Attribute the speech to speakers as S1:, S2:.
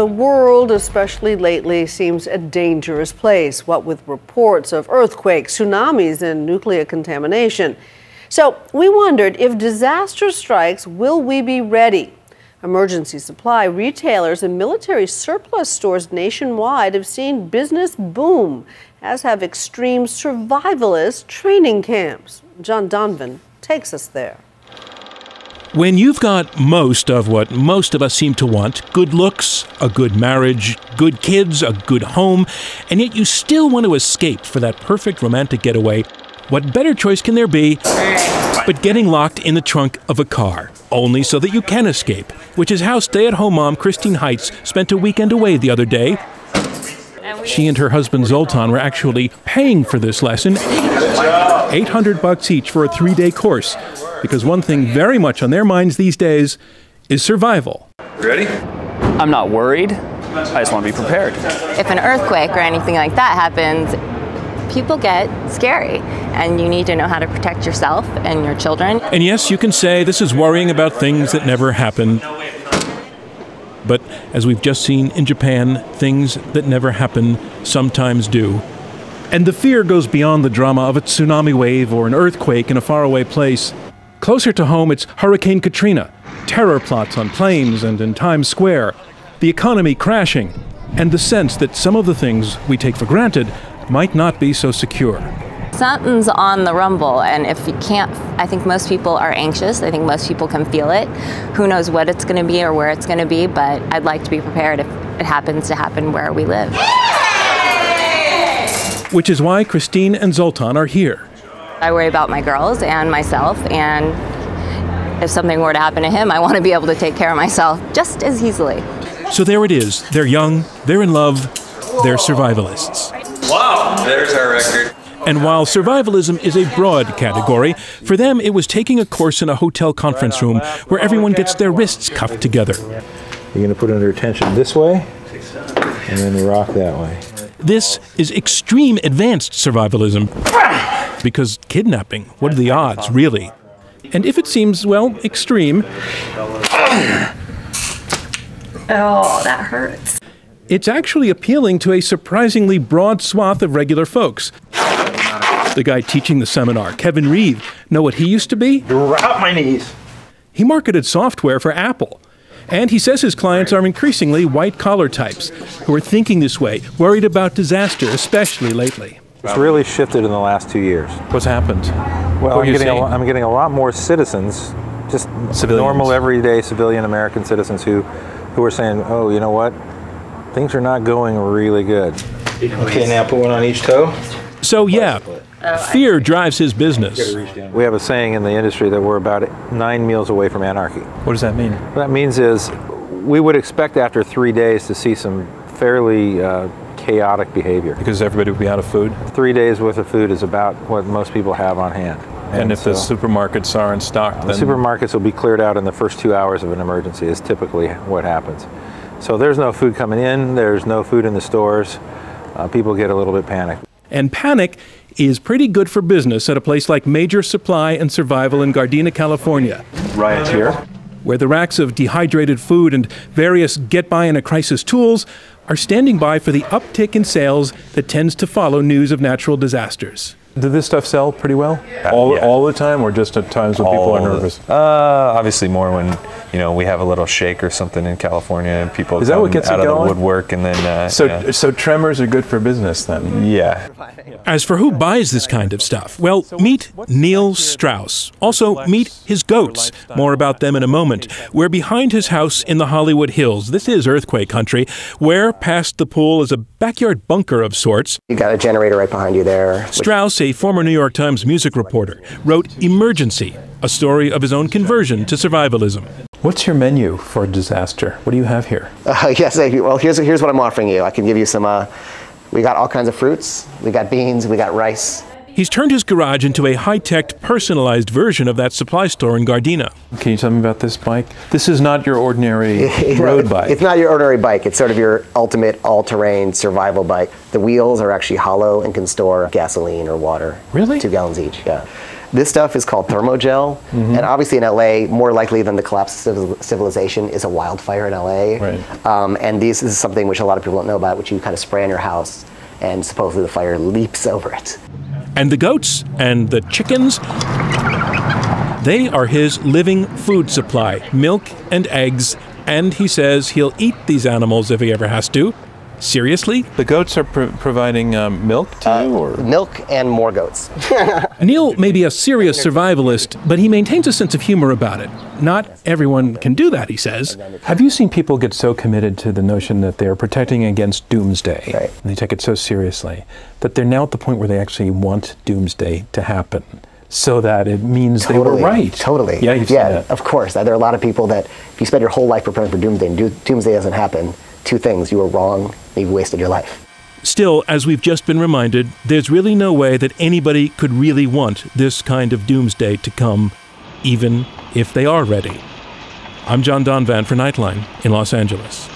S1: the world, especially lately, seems a dangerous place, what with reports of earthquakes, tsunamis, and nuclear contamination. So we wondered, if disaster strikes, will we be ready? Emergency supply retailers and military surplus stores nationwide have seen business boom, as have extreme survivalist training camps. John Donovan takes us there.
S2: When you've got most of what most of us seem to want, good looks, a good marriage, good kids, a good home, and yet you still want to escape for that perfect romantic getaway, what better choice can there be but getting locked in the trunk of a car, only so that you can escape, which is how stay-at-home mom Christine Heitz spent a weekend away the other day. She and her husband Zoltan were actually paying for this lesson, $800 each for a 3-day course, because one thing very much on their minds these days is survival.
S3: Ready?
S4: I'm not worried. I just want to be prepared.
S5: If an earthquake or anything like that happens, people get scary, and you need to know how to protect yourself and your children.
S2: And yes, you can say this is worrying about things that never happen. But as we've just seen in Japan, things that never happen sometimes do. And the fear goes beyond the drama of a tsunami wave or an earthquake in a faraway place. Closer to home, it's Hurricane Katrina, terror plots on planes and in Times Square, the economy crashing, and the sense that some of the things we take for granted might not be so secure.
S5: Something's on the rumble, and if you can't, I think most people are anxious. I think most people can feel it. Who knows what it's going to be or where it's going to be, but I'd like to be prepared if it happens to happen where we live.
S2: Which is why Christine and Zoltan are here.
S5: I worry about my girls and myself, and if something were to happen to him, I want to be able to take care of myself just as easily.
S2: So there it is. They're young, they're in love, they're survivalists.
S3: Wow, there's our record.
S2: And while survivalism is a broad category, for them it was taking a course in a hotel conference room where everyone gets their wrists cuffed together.
S6: You're going to put it under tension this way, and then rock that way.
S2: This is extreme advanced survivalism. Because kidnapping, what are the odds, really? And if it seems, well, extreme...
S7: Oh, that hurts.
S2: It's actually appealing to a surprisingly broad swath of regular folks. The guy teaching the seminar, Kevin Reeve, know what he used to be?
S6: Drop my knees.
S2: He marketed software for Apple. And he says his clients are increasingly white-collar types who are thinking this way, worried about disaster, especially lately.
S6: It's really shifted in the last 2 years.
S2: What's happened?
S6: Well, I'm getting a lot more citizens, just normal, everyday civilian American citizens who are saying, oh, you know what? Things are not going really good. Okay, now put one on each toe.
S2: So, yeah, fear drives his business.
S6: We have a saying in the industry that we're about 9 meals away from anarchy.
S2: What does that mean?
S6: What that means is we would expect after 3 days to see some fairly chaotic behavior.
S8: Because everybody would be out of food?
S6: 3 days worth of food is about what most people have on hand.
S8: And if the supermarkets aren't stocked, then...
S6: The supermarkets will be cleared out in the first 2 hours of an emergency is typically what happens. So there's no food coming in, there's no food in the stores, people get a little bit panicked.
S2: And panic is pretty good for business at a place like Major Supply and Survival in Gardena, California.
S8: Riots here.
S2: Where the racks of dehydrated food and various get-by-in-a-crisis tools are standing by for the uptick in sales that tends to follow news of natural disasters.
S8: Did this stuff sell pretty well? All the time, or just at times when people are nervous?
S9: Obviously more when, you know, we have a little shake or something in California and people come out of the woodwork, and then...
S8: So tremors are good for business then?
S9: Yeah.
S2: As for who buys this kind of stuff, well, meet Neil Strauss. Also, meet his goats. More about them in a moment. We're behind his house in the Hollywood Hills. This is earthquake country, where past the pool is a backyard bunker of sorts.
S10: You got a generator right behind you there.
S2: Strauss, a former New York Times music reporter, wrote Emergency, a story of his own conversion to survivalism.
S8: What's your menu for disaster? What do you have here?
S10: Yes, well, here's what I'm offering you. I can give you some, we got all kinds of fruits, we got beans, we got rice.
S2: He's turned his garage into a high-tech, personalized version of that supply store in Gardena.
S8: Can you tell me about this bike? This is not your ordinary road bike.
S10: It's not your ordinary bike. It's sort of your ultimate all-terrain survival bike. The wheels are actually hollow and can store gasoline or water.
S8: Really?
S10: 2 gallons each, yeah. This stuff is called thermogel, and obviously in LA, more likely than the collapse of civilization is a wildfire in LA.
S6: Right.
S10: And this is something which a lot of people don't know about, which you kind of spray on your house, and supposedly the fire leaps over it.
S2: And the goats and the chickens, they are his living food supply, milk and eggs, and he says he'll eat these animals if he ever has to. Seriously?
S6: The goats are providing milk to you? Or?
S10: Milk and more goats.
S2: Neil may be a serious survivalist, but he maintains a sense of humor about it. Not everyone can do that, he says.
S8: Have you seen people get so committed to the notion that they're protecting against doomsday,
S10: right,
S8: and they take it so seriously, that they're now at the point where they actually want doomsday to happen, so that it means they were right?
S10: Totally.
S8: Yeah, you've seen that.
S10: Of course. There are a lot of people that if you spend your whole life preparing for doomsday and doomsday doesn't happen, two things: you were wrong, and you've wasted your life.
S2: Still, as we've just been reminded, there's really no way that anybody could really want this kind of doomsday to come, even if they are ready. I'm John Donvan for Nightline in Los Angeles.